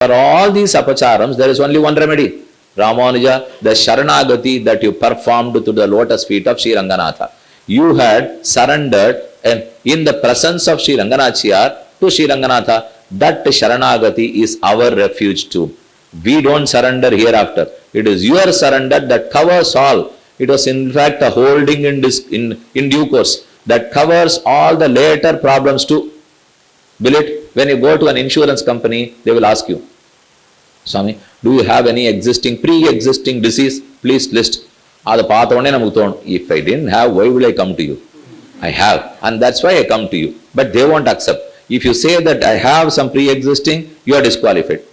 For all these apacharams, there is only one remedy. Ramanuja, the Sharanagati that you performed to the lotus feet of Sri Ranganatha. You had surrendered in the presence of Sri Ranganachiyar to Sri Ranganatha. That Sharanagati is our refuge too. We don't surrender hereafter. It is your surrender that covers all. It was in fact a holding in due course that covers all the later problems too. Will it? When you go to an insurance company, they will ask you, Swami, do you have any pre-existing disease? Please list. If I didn't have, why will I come to you? I have, and that's why I come to you. But they won't accept. If you say that I have some pre-existing, you are disqualified.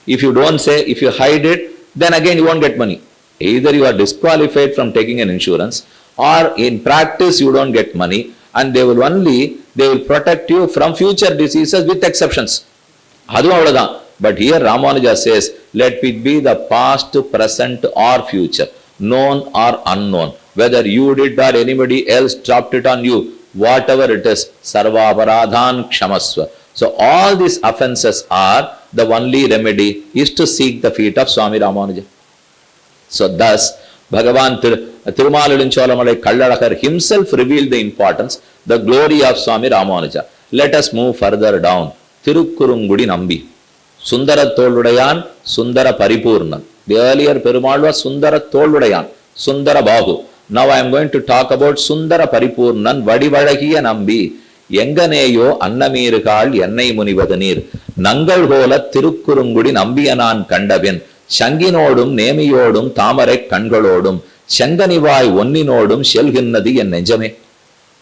If you don't say, if you hide it, then again you won't get money. Either you are disqualified from taking an insurance, or in practice you don't get money, and they will protect you from future diseases with exceptions. But here Ramanuja says, let it be the past, present or future, known or unknown, whether you did or anybody else dropped it on you, whatever it is, sarva aparadhan kshamasva. So all these offenses are, the only remedy is to seek the feet of Swami Ramanuja. So thus, Bhagavan Tirumaludincholamalai Kalladakar himself revealed the importance, the glory of Swami Ramanuja. Let us move further down. Tirukkurungudi Nambi. Sundara Toludayan, Sundara Paripurna. The earlier Perumal was Sundara Toludayan, Sundara Bahu. Now I am going to talk about Sundara Paripurnan, Vadivadakiya Nambi. Yenganeyo Annamirikal Yennai Munivadanir. Nangal Hola Tirukkurungudi Nambiyanan Kandavin. Shanginodum, Nemiyodum, Tamarek Kangalodum. Shanganivai Onninodum, Shelhinnadi and Nejame.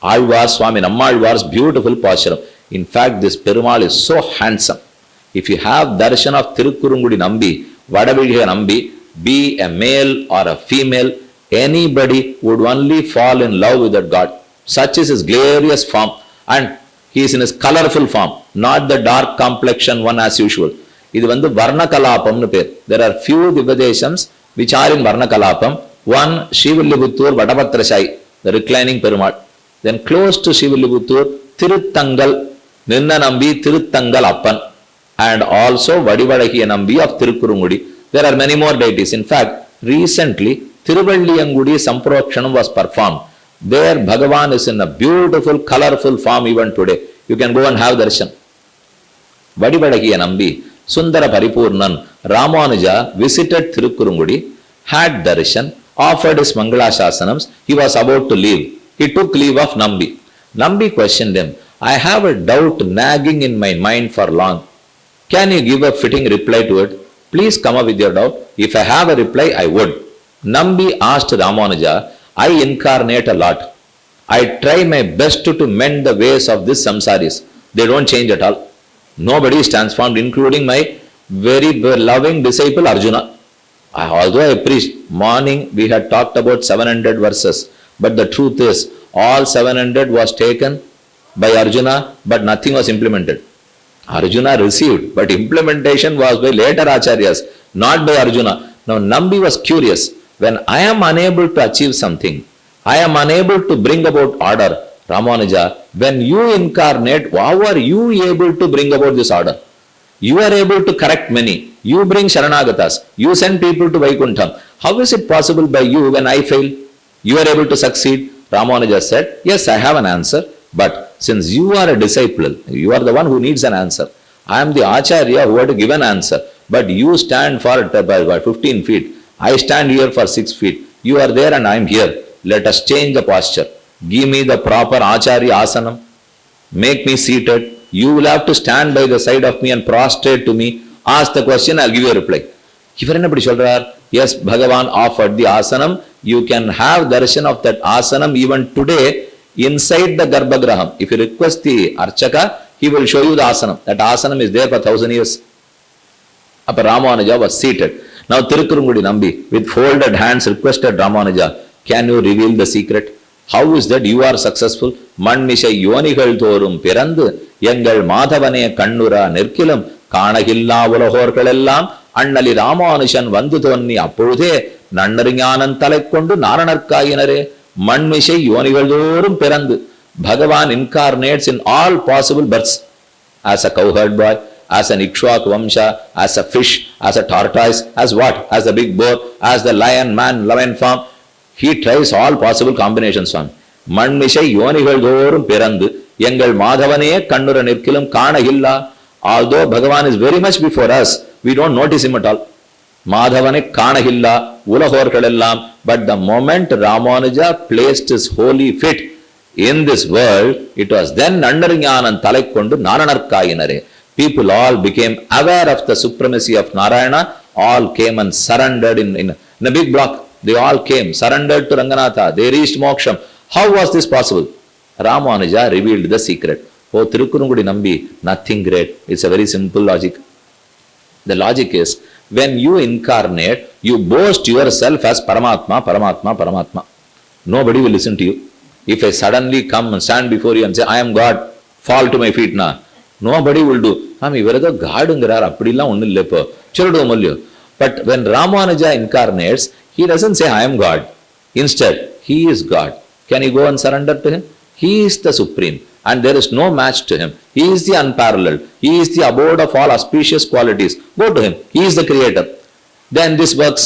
Alvar Swami Nammalvar's beautiful posture. In fact, this Perumal is so handsome. If you have darshan of Tirukkurungudi Nambi, Vadavidiya Nambi, be a male or a female, anybody would only fall in love with that God. Such is his glorious form, and he is in his colorful form, not the dark complexion one as usual. This is Varna Kalapam. There are few Dipadeshams which are in Varna Kalapam. One, Shivillibuttur Vadapatrashai, the reclining Perumal. Then close to Shivillibuttur, Tiruttangal, Ninna Nambi, Tiruttangal Appan. And also Vadivadakiya Nambi of Tirukkurungudi. There are many more deities. In fact, recently Tiruvalliyangudi Samprakshanam was performed. There Bhagavan is in a beautiful, colorful form even today. You can go and have darshan. Vadivadakiya Nambi, Sundara Paripurnan, Ramanuja visited Tirukkurungudi, had darshan, offered his Mangala Shasanams. He was about to leave. He took leave of Nambi. Nambi questioned him, I have a doubt nagging in my mind for long. Can you give a fitting reply to it? Please come up with your doubt. If I have a reply, I would. Nambi asked Ramanuja, I incarnate a lot. I try my best to mend the ways of these samsaris. They don't change at all. Nobody is transformed, including my very loving disciple Arjuna. Although I preached, morning we had talked about 700 verses. But the truth is, all 700 was taken by Arjuna, but nothing was implemented. Arjuna received, but implementation was by later acharyas, not by Arjuna. Now Nambi was curious. When I am unable to achieve something, I am unable to bring about order. Ramanuja, when you incarnate, how are you able to bring about this order? You are able to correct many. You bring Sharanagatas. You send people to Vaikuntham. How is it possible by you when I fail? You are able to succeed? Ramanuja said, yes, I have an answer. But since you are a disciple, you are the one who needs an answer. I am the Acharya who had to give an answer. But you stand for 15 feet. I stand here for 6 feet. You are there and I am here. Let us change the posture. Give me the proper Acharya asanam. Make me seated. You will have to stand by the side of me and prostrate to me. Ask the question, I will give you a reply. Yes, Bhagavan offered the asanam. You can have darshan of that asanam even today inside the Garbhagraham. If you request the Archaka, he will show you the asanam. That asanam is there for 1000 years. Appa Ramanuja was seated. Now Tirukkurungudi Nambi with folded hands requested Ramanuja, can you reveal the secret? How is that you are successful? Manmishai Yonigal Thorum Pirandu, Yangal Madhavane Kandura Nirkilam, Kanahilla Volahorkalam, Annali Ramanujan Vandutoni Apode, Nandaringanan Talakondu Naranarkayinare. Manmishai Yonigaldorum Pirandu. Bhagavan incarnates in all possible births. As a cowherd boy, as an Ikshwak Vamsha, as a fish, as a tortoise, as what? As a big boar, as the lion, man, lion form. He tries all possible combinations, Swami. மண்மிசை யோனிகள் தோறும் பிறந்து எங்கள் மாதவனே கண்ணுர நிற்கிலும் காண இல்லா. Although Bhagavan is very much before us, we don't notice him at all. மாதவனை காணகில்லா உலகோர்கள் எல்லாம். But the moment Ramanuja placed his holy feet in this world, it was then Nandarinyanan தலை கொண்டு நாரணர்காயினரே. People all became aware of the supremacy of Narayana, all came and surrendered in a big block. They all came, surrendered to Ranganatha. They reached moksham. How was this possible? Ramanuja revealed the secret. Oh, Tirukkurungudi Nambi, nothing great. It's a very simple logic. The logic is, when you incarnate, you boast yourself as Paramatma, Paramatma, Paramatma. Nobody will listen to you. If I suddenly come and stand before you and say, I am God, fall to my feet now. Nobody will do. But when Ramanuja incarnates, he doesn't say, I am God. Instead, he is God. Can you go and surrender to him? He is the supreme and there is no match to him. He is the unparalleled. He is the abode of all auspicious qualities. Go to him. He is the creator. Then this works.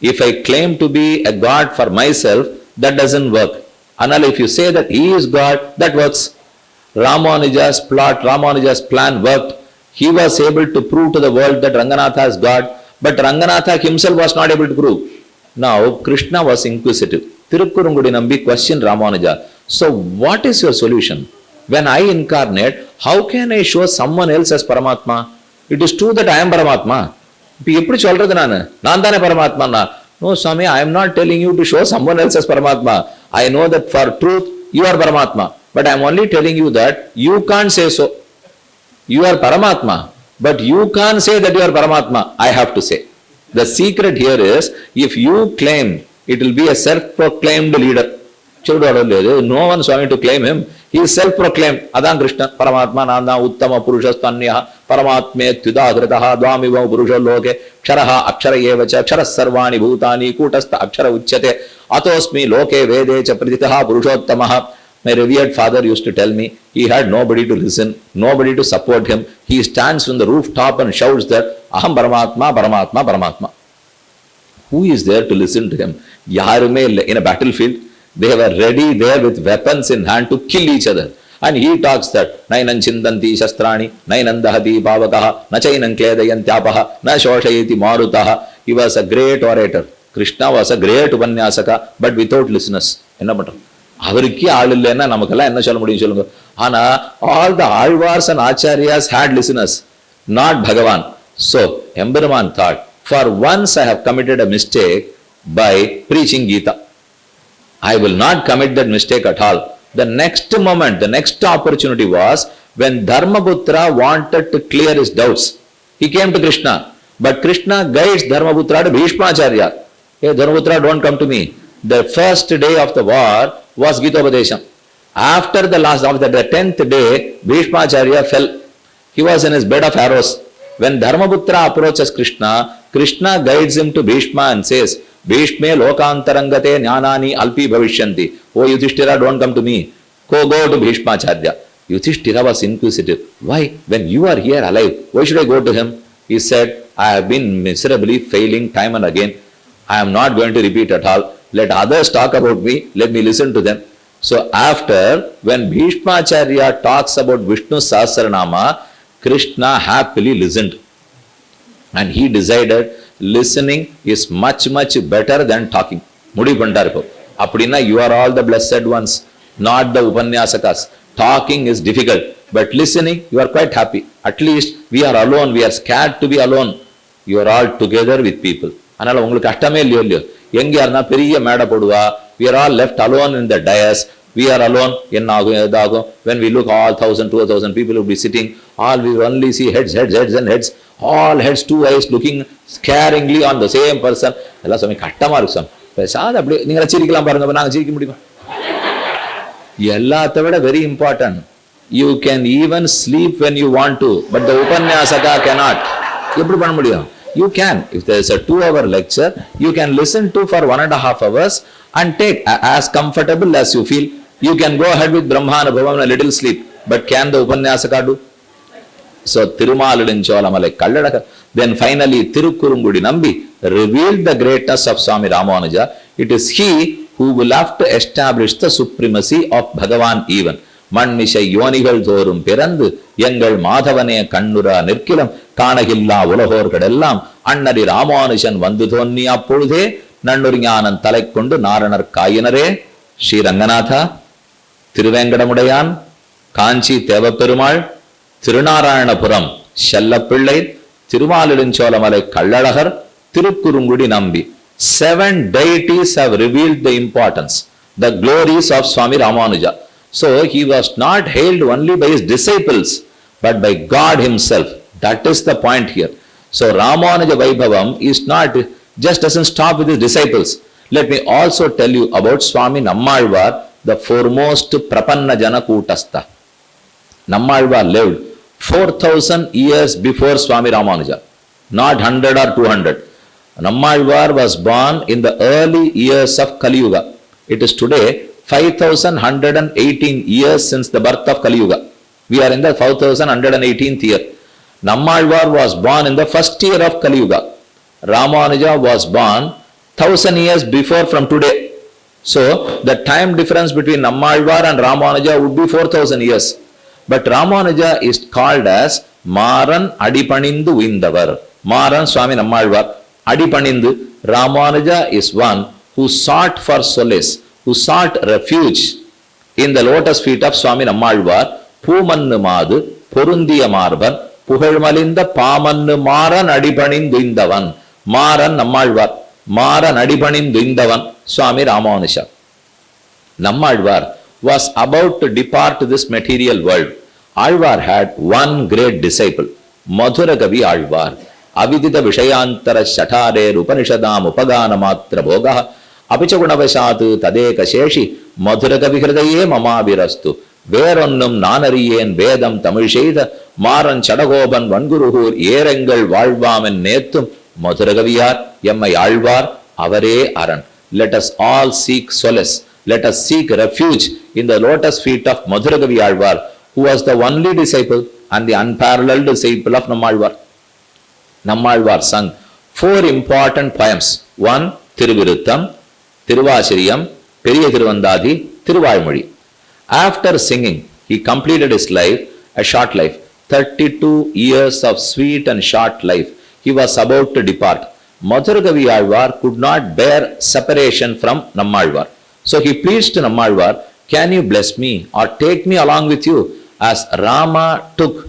If I claim to be a God for myself, that doesn't work. Anal, if you say that he is God, that works. Ramanuja's plot, Ramanuja's plan worked. He was able to prove to the world that Ranganatha is God, but Ranganatha himself was not able to prove. Now, Krishna was inquisitive. Tirukkurungudi Nambi questioned Ramanuja. So, what is your solution? When I incarnate, how can I show someone else as Paramatma? It is true that I am Paramatma. No, Swami, I am not telling you to show someone else as Paramatma. I know that for truth, you are Paramatma. But I am only telling you that you can't say so. You are Paramatma, but you can't say that you are Paramatma. I have to say. The secret here is, if you claim, it will be a self-proclaimed leader. No one Swami to claim him. He is self-proclaimed. Adan Krishna, Paramatma Nanda Uttama Purushastanya Paramatme Tyudagrataha Dvamiva Purusha Loke Ksharaha Akshara Yevacha Kshara Sarvani Bhutani Kutastha Akshara Uchyate Atosmi Loke Vedecha Praditaha Purushottamaha. My revered father used to tell me, he had nobody to listen, nobody to support him. He stands on the rooftop and shouts that, Aham Paramatma, Paramatma, Paramatma. Who is there to listen to him? Yarume in a battlefield, they were ready there with weapons in hand to kill each other. And he talks that, Nainan Chindanti Shastrani, Nainandahati Bhavakaha, Nachainam Kledayantyaapaha, Na Shoshayati Marutaha. He was a great orator. Krishna was a great upanyasaka, but without listeners. அவருக்கே ஆள் இல்லைன்னா நமக்கெல்லாம் என்ன சொல்ல முடியும் சொல்லுங்க. ஆனா all the Alvars and Acharyas had listeners, not Bhagavan. So Emperuman thought, for once I have committed a mistake by preaching Gita. I will not commit that mistake at all. The next moment, the next opportunity was when Dharmaputra wanted to clear his doubts. He came to Krishna, but Krishna guides Dharmaputra to Bhishmacharya. Hey Dharmaputra, don't come to me. The first day of the war was Gitopadesham. After the 10th day, Bhishmacharya fell. He was in his bed of arrows. When Dharmaputra approaches Krishna, Krishna guides him to Bhishma and says, Bhishme lokantarangate jnanani alpi bhavishyanti. Oh Yudhishthira, don't come to me. Go to Bhishmacharya. Yudhishthira was inquisitive. Why? When you are here alive, why should I go to him? He said, I have been miserably failing time and again. I am not going to repeat at all. Let others talk about me, let me listen to them. So after, when Bhishmacharya talks about Vishnu Sahasranama, Krishna happily listened. And he decided, listening is much, much better than talking. Mudi Pandarko. Appadina, you are all the blessed ones, not the Upanyasakas. Talking is difficult, but listening, you are quite happy. At least, we are alone, we are scared to be alone. You are all together with people. Anala ungalku kashtamé illaiyo. We are all left alone in the dais. We are alone. When we look, all 1,000, 2,000 people will be sitting. All we will only see heads, heads, heads and heads. All heads, two eyes looking scaringly on the same person. Very important. You can even sleep when you want to, but the upanyasaka cannot. You can. If there is a 2-hour lecture, you can listen to for 1.5 hours and take as comfortable as you feel. You can go ahead with Brahmanubhavam and a little sleep. But can the upanyasaka do? So Tirumaludincholamalai Kalladagar. Then finally Tirukkurungudi Nambi revealed the greatness of Swami Ramanuja. It is he who will have to establish the supremacy of Bhagavan even. மண்மிசை யோனிகள் தோறும் பிறந்து எங்கள் மாதவனே கண்ணுரா நிற்கிலம் காணகில்லா உலகோர்களெல்லாம் அண்ணரி ராமானுஜன் வந்து தோன்னிய அப்பொழுதே நன்னொரு ஞானன் தலை கொண்டு நாரணர் காயினரே. ஸ்ரீரங்கநாதா, திருவேங்கடமுடையான், காஞ்சி தேவப்பெருமாள், திருநாராயணபுரம் செல்லப்பிள்ளை, திருமாலிருஞ்சோலமலை கள்ளழகர், திருக்குறுங்குடி நம்பி. 7 deities have revealed the importance, the glories of Swami Ramanuja. So he was not hailed only by his disciples, but by God himself. That is the point here. So Ramanuja Vaibhavam is not, just doesn't stop with his disciples. Let me also tell you about Swami Nammalvar, the foremost Prapanna Jana Kutastha. Nammalvar lived 4,000 years before Swami Ramanuja, not 100 or 200. Nammalvar was born in the early years of Kali Yuga. It is today 5,118 years since the birth of Kali Yuga. We are in the 4,118th year. Nammalvar was born in the first year of Kali Yuga. Ramanuja was born 1,000 years before from today. So the time difference between Nammalvar and Ramanuja would be 4,000 years. But Ramanuja is called as Maran Adipanindu Vindavar. Maran Swami Nammalvar. Adipanindu. Ramanuja is one who sought for solace, who sought refuge in the lotus feet of Swami Nammalvar. Poomannu Madu, Porundiya Marban, Puhalmalinda Pamannu Maran Adipanindu Vindavan. Maran Nammalvar. Maran Adipanindu Vindavan. Swami Ramanuja. Nammalvar was about to depart this material world. Alvar had one great disciple, Madhuragavi Alvar. Avidita Vishayantara Shatare Upanishadam Upagana Matra Bhoga Apicha Gunavashatu Tadeka Sheshi Madhuragavi Hridaye Mama Virastu Veronnum Nanariyen Vedam Tamilsheda Maran Chadagoban Vanguruhur Yerengal Valvam and Netum Madhuragaviyar Yemmai Alvar Avare Aran. Let us all seek solace. Let us seek refuge in the lotus feet of Madhuragavi Alvar, who was the only disciple and the unparalleled disciple of Nammalvar. Nammalvar sung 4 important poems. 1. Thiruviruttam, Thiruvachiriyam, Periya Thiruvandadi, Thiruvazhmozhi. After singing, he completed his life, a short life, 32 years of sweet and short life. He was about to depart. Madhuragavi Alvar could not bear separation from Nammalvar. So he pleads to Nammalvar, can you bless me or take me along with you? As Rama took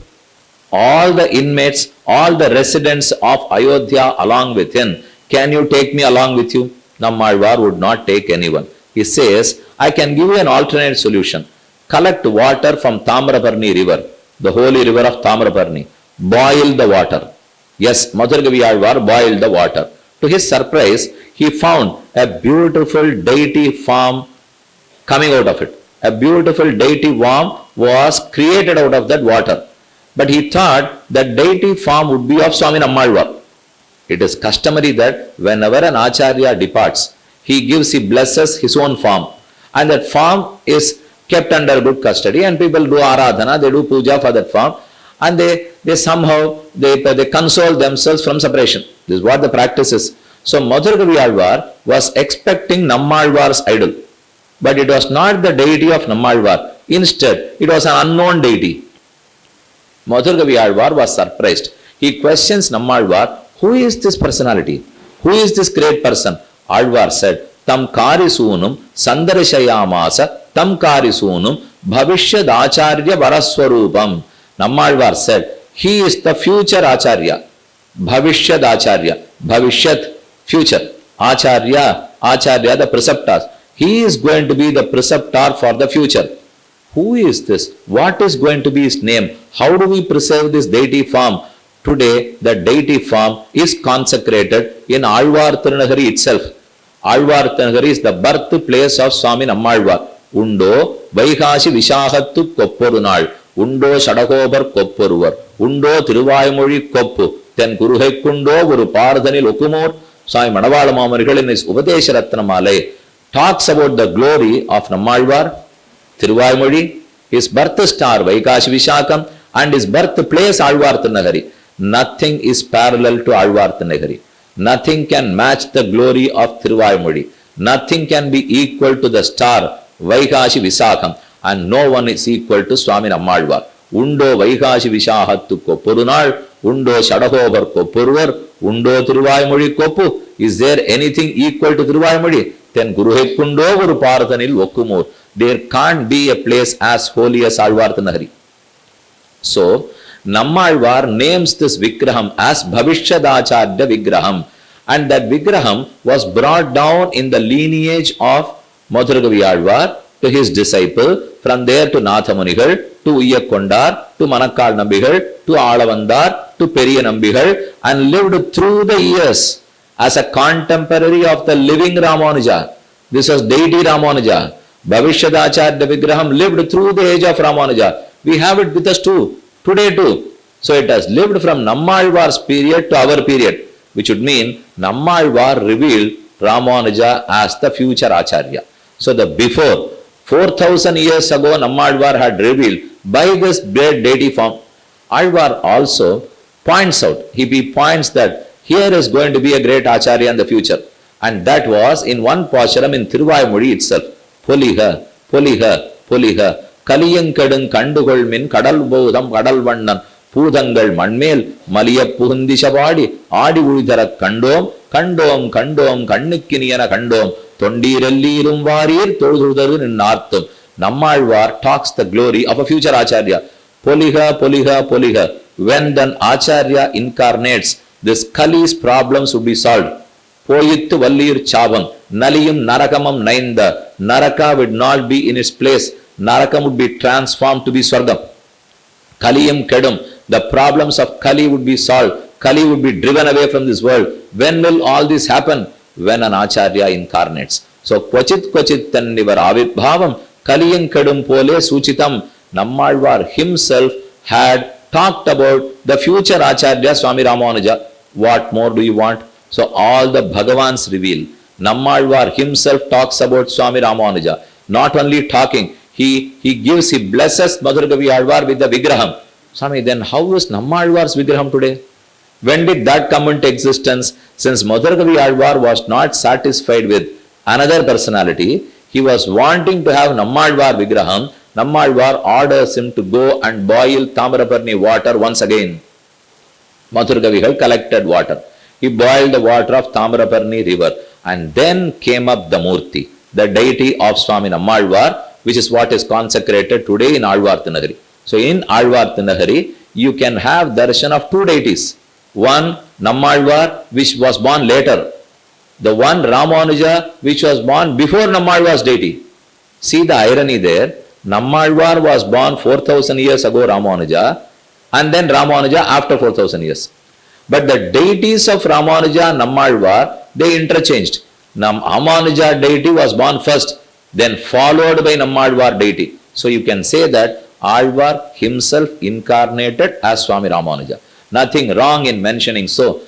all the inmates, all the residents of Ayodhya along with him, can you take me along with you? Nammalvar would not take anyone. He says, I can give you an alternate solution. Collect water from Tamraparni river, the holy river of Tamraparni. Boil the water. Yes, Madhuragavi Alvar boiled the water. To his surprise, he found a beautiful deity form coming out of it. A beautiful deity form was created out of that water. But he thought that deity form would be of Swami Nammalvar. It is customary that whenever an Acharya departs, he blesses his own form. And that form is kept under good custody and people do aradhana, they do puja for that form. And they somehow, they console themselves from separation. This is what the practice is. So Madhuragavi Alvar was expecting Nammalvar's idol. But it was not the deity of Nammalvar. Instead, it was an unknown deity. Madhuragavi Alvar was surprised. He questions Nammalvar, who is this personality? Who is this great person? Alvar said, Tam Karisunum Sandarashayamasa Tam Karisunum Bhavishyad Acharya Varaswarupam. Nammalvar said, he is the future Acharya. Bhavishyad Acharya. Bhavishyat, future. Acharya, Acharya, the preceptor. He is going to be the preceptor for the future. Who is this? What is going to be his name? How do we preserve this deity form? Today, the deity form is consecrated in Alvar Tirunagari itself. Alvar Tirunagari is the birthplace of Swami Nammalvar. Undo Vaikasi Vishahattu Kopporunal. Undo Shadagobar Kopporuvar. Undo Thiruvazhmozhi Koppu. Then Guruhekkundo Guru Pardhanil Okumur. Swami Madavala Mamarigal in his Upadesha Ratnamalai talks about the glory of Nammalvar, Thiruvazhmozhi, his birth star Vaikasi Vishakam, and his birthplace Alvarthanagari. Nothing is parallel to Alvarthanagari. Nothing can match the glory of Thiruvaimudi. Nothing can be equal to the star Vaikashi Visakham, and no one is equal to Swami Nammalvar. Undo Vaikashi Vishahattukko Purunal, Undo Shadahobarko Purvar, Undo Thiruvaimudi Kopu. Is there anything equal to Thiruvaimudi? Then Guru Hekkundo Guru Parathanil Okkumur. There can't be a place as holy as Alvarthanagari. So, Nammalvar names this Vigraham as Bhavishadacharya Vigraham, and that Vigraham was brought down in the lineage of Madhuragavi Alvar to his disciple, from there to Nathamunigal, to Uyyakondar, to Manakkal Nambigal, to Alavandar, to Periya Nambigal, and lived through the years as a contemporary of the living Ramanuja. This was deity Ramanuja. Bhavishadacharya Vigraham lived through the age of Ramanuja. We have it with us too, today too. So it has lived from Nammalvar's period to our period, which would mean Nammalvar revealed Ramanuja as the future Acharya. So the before, 4000 years ago, Nammalvar had revealed by this great deity form. Alvar also points out, he points that here is going to be a great Acharya in the future. And that was in one Pasharam in Thiruvaimudi itself. Poliha, Poliha, Poliha, Kaliyankadun Kandugul min Kadal Bodham Kadal Vandan, Pudangal Manmel, Malia Puhundishabadi, Adi Udara Kandom, Kandom, Kandom, Kannikiniana Kandom, Tondirellirum Varir, Todurun in Narthum. Nammalvar talks the glory of a future Acharya. Poliha, Poliha, Poliha. When then Acharya incarnates, this Kali's problems would be solved. Poyittu Vallir Chavam, Naliyum Narakamam Nainda. Naraka would not be in its place. Narakam would be transformed to be Swargam. Kaliyam Kedum, the problems of Kali would be solved. Kali would be driven away from this world. When will all this happen? When an Acharya incarnates. So, Kvachit Tannivar Avibhavam, Kaliyam Kedum Pole Suchitam. Nammalvar himself had talked about the future Acharya Swami Ramanuja. What more do you want? So, all the Bhagavans reveal. Nammalvar himself talks about Swami Ramanuja. Not only talking, he blesses Madhuragavi Alvar with the Vigraham. Swami, then how is Nammalvar's Vigraham today? When did that come into existence? Since Madhuragavi Alvar was not satisfied with another personality, he was wanting to have Nammalvar Vigraham. Nammalvar orders him to go and boil Tamaraparni water once again. Madhuragavi collected water. He boiled the water of Tamaraparni river, and then came up the Murti, the deity of Swami Nammalvar, which is what is consecrated today in Alvarthanagari. So in Alvarthanagari, you can have darshan of two deities. One Nammalvar, which was born later. The one Ramanuja, which was born before Nammalvar's deity. See the irony there. Nammalvar was born 4000 years ago, Ramanuja, and then Ramanuja after 4000 years. But the deities of Ramanuja and Nammalvar, they interchanged. Ramanuja deity was born first, then followed by Nammalvar deity. So you can say that Alvar himself incarnated as Swami Ramanuja. Nothing wrong in mentioning so.